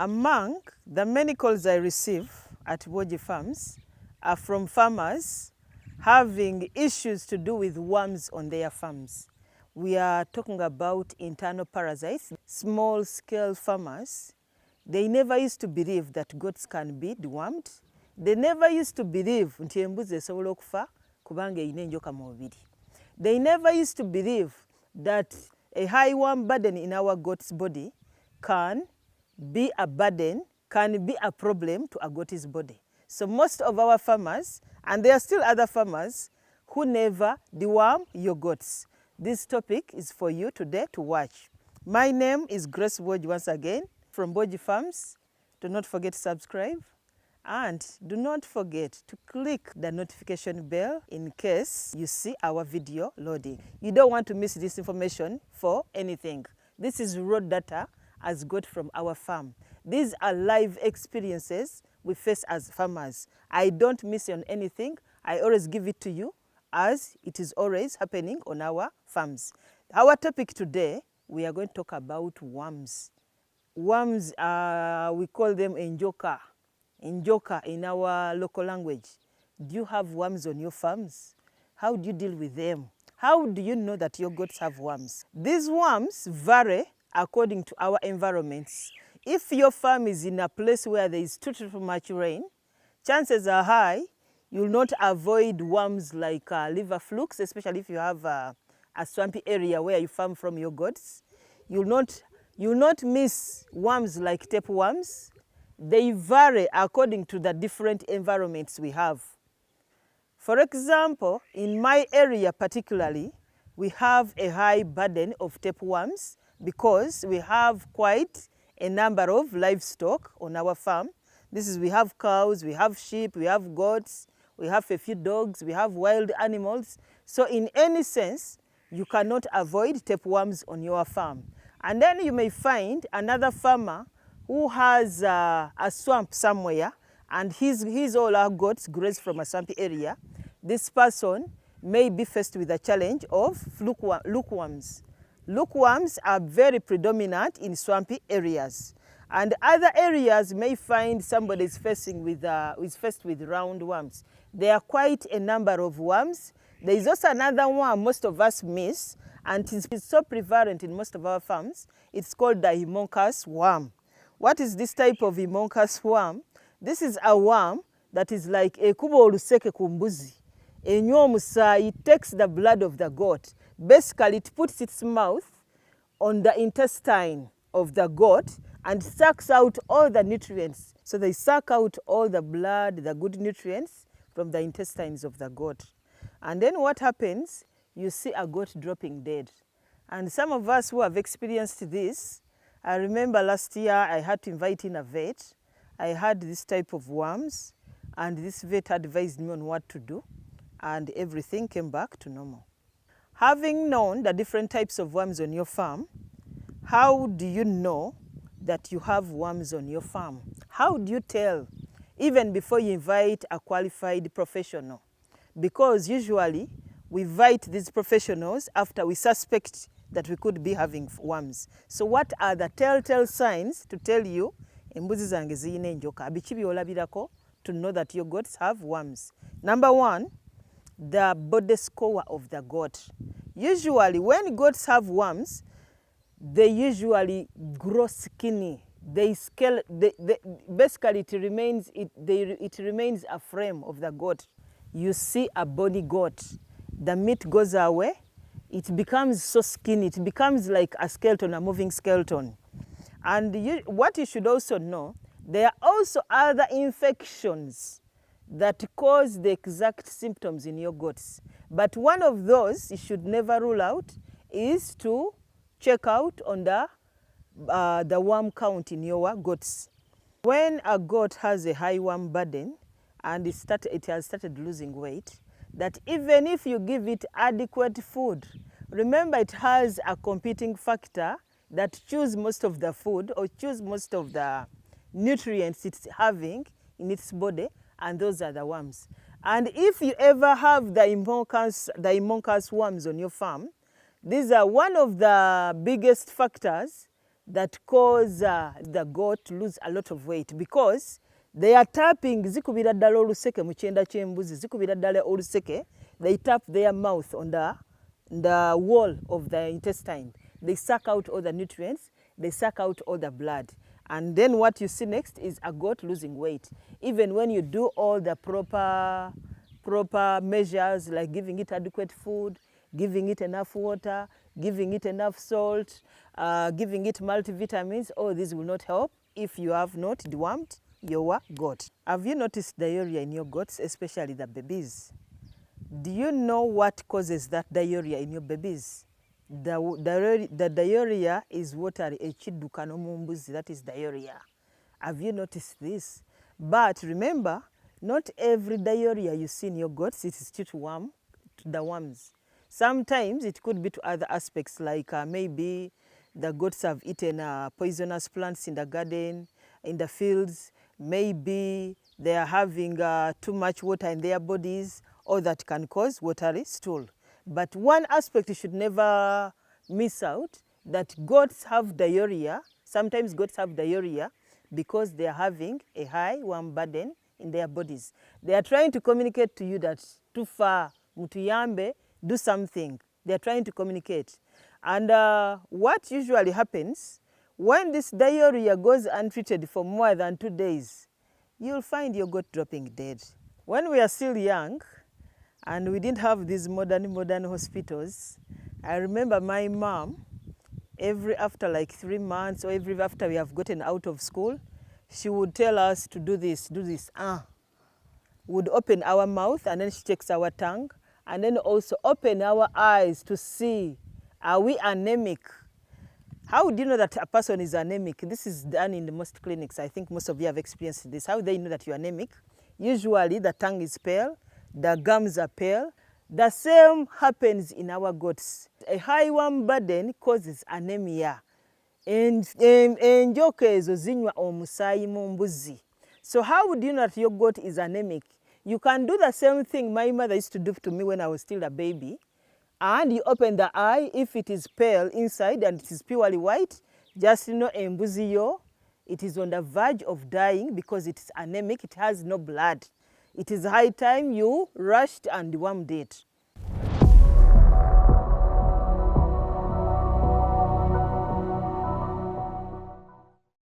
Among the many calls I receive at Boji Farms are from farmers having issues to do with worms on their farms. We are talking about internal parasites. Small-scale farmers, they never used to believe that goats can be dewormed. They never used to believe nti embuzi esobola okufa kubanga erina enjoka mu mubiri. They never used to believe that a high worm burden in our goat's body can be a burden, can be a problem to a goat's body. So most of our farmers, and there are still other farmers, who never deworm your goats. This topic is for you today to watch. My name is Grace Boji once again from Boji Farms. Do not forget to subscribe and do not forget to click the notification bell in case you see our video loading. You don't want to miss this information for anything. This is raw data as got from our farm. These are live experiences we face as farmers. I don't miss on anything. I always give it to you as it is always happening on our farms. Our topic today, we are going to talk about worms. Worms, we call them enjoka. Enjoka in our local language. Do you have worms on your farms? How do you deal with them? How do you know that your goats have worms? These worms vary according to our environments. If your farm is in a place where there is too much rain, chances are high you'll not avoid worms like liver flukes, especially if you have a swampy area where you farm from your goats. You'll not miss worms like tapeworms. They vary according to the different environments we have. For example, in my area particularly, we have a high burden of tapeworms because we have quite a number of livestock on our farm. We have cows, we have sheep, we have goats, we have a few dogs, we have wild animals. So in any sense, you cannot avoid tapeworms on your farm. And then you may find another farmer who has a swamp somewhere and his all our goats graze from a swampy area. This person may be faced with the challenge of lukeworms. Lukeworms are very predominant in swampy areas. And other areas may find somebody is faced with roundworms. There are quite a number of worms. There is also another one most of us miss, and it's so prevalent in most of our farms. It's called the homunculus worm. What is this type of homunculus worm? This is a worm that is like a kubo oluseke kumbuzi. It takes the blood of the goat. Basically, it puts its mouth on the intestine of the goat and sucks out all the nutrients. So they suck out all the blood, the good nutrients from the intestines of the goat. And then what happens? You see a goat dropping dead. And some of us who have experienced this, I remember last year I had to invite in a vet. I had this type of worms, and this vet advised me on what to do, and everything came back to normal. Having known the different types of worms on your farm, how do you know that you have worms on your farm? How do you tell, even before you invite a qualified professional? Because usually we invite these professionals after we suspect that we could be having worms. So what are the telltale signs to tell you embuzi zange ziyina enjoka? Biki byolabirako to know that your goats have worms? Number one, the body score of the goat. Usually when goats have worms, they usually grow skinny. Basically it remains a frame of the goat. You see a bony goat, the meat goes away, it becomes so skinny, it becomes like a skeleton, a moving skeleton. And what you should also know, there are also other infections that cause the exact symptoms in your goats. But one of those you should never rule out is to check out on the worm count in your goats. When a goat has a high worm burden and it has started losing weight, that even if you give it adequate food, remember it has a competing factor that chews most of the food or chews most of the nutrients it's having in its body, and those are the worms. And if you ever have the homunculus worms on your farm, these are one of the biggest factors that cause the goat to lose a lot of weight, because they are tapping, zikubira ddala oluseke mu kyenda ky'embuzi, zikubira ddala oluseke, they tap their mouth on the wall of the intestine. They suck out all the nutrients, they suck out all the blood. And then what you see next is a goat losing weight. Even when you do all the proper measures, like giving it adequate food, giving it enough water, giving it enough salt, giving it multivitamins, all these will not help if you have not dewormed your goat. Have you noticed diarrhea in your goats, especially the babies? Do you know what causes that diarrhea in your babies? The diarrhea is watery, echidduka n'omumbuzi, that is diarrhea. Have you noticed this? But remember, not every diarrhea you see in your goats it is due to the worms. Sometimes it could be to other aspects, like maybe the goats have eaten poisonous plants in the garden, in the fields. Maybe they are having too much water in their bodies, or that can cause watery stool. But one aspect you should never miss out, that goats have diarrhea. Sometimes goats have diarrhea because they are having a high worm burden in their bodies. They are trying to communicate to you that too far, mutuyambe, do something. They are trying to communicate. And what usually happens, when this diarrhea goes untreated for more than 2 days, you'll find your goat dropping dead. When we are still young, and we didn't have these modern hospitals, I remember my mom, after like 3 months, or after we have gotten out of school, she would tell us to do this, would open our mouth, and then she checks our tongue, and then also open our eyes to see, are we anemic? How do you know that a person is anemic? This is done in the most clinics. I think most of you have experienced this. How do they know that you're anemic? Usually the tongue is pale, the gums are pale. The same happens in our goats. A high worm burden causes anemia. Enjoka ezo zinywa omusaayi mu mbuzi. So how would you know that your goat is anemic? You can do the same thing my mother used to do to me when I was still a baby. And you open the eye, if it is pale inside and it is purely white, just know embuzi yo, it is on the verge of dying because it is anemic, it has no blood. It is high time you rushed and dewormed it.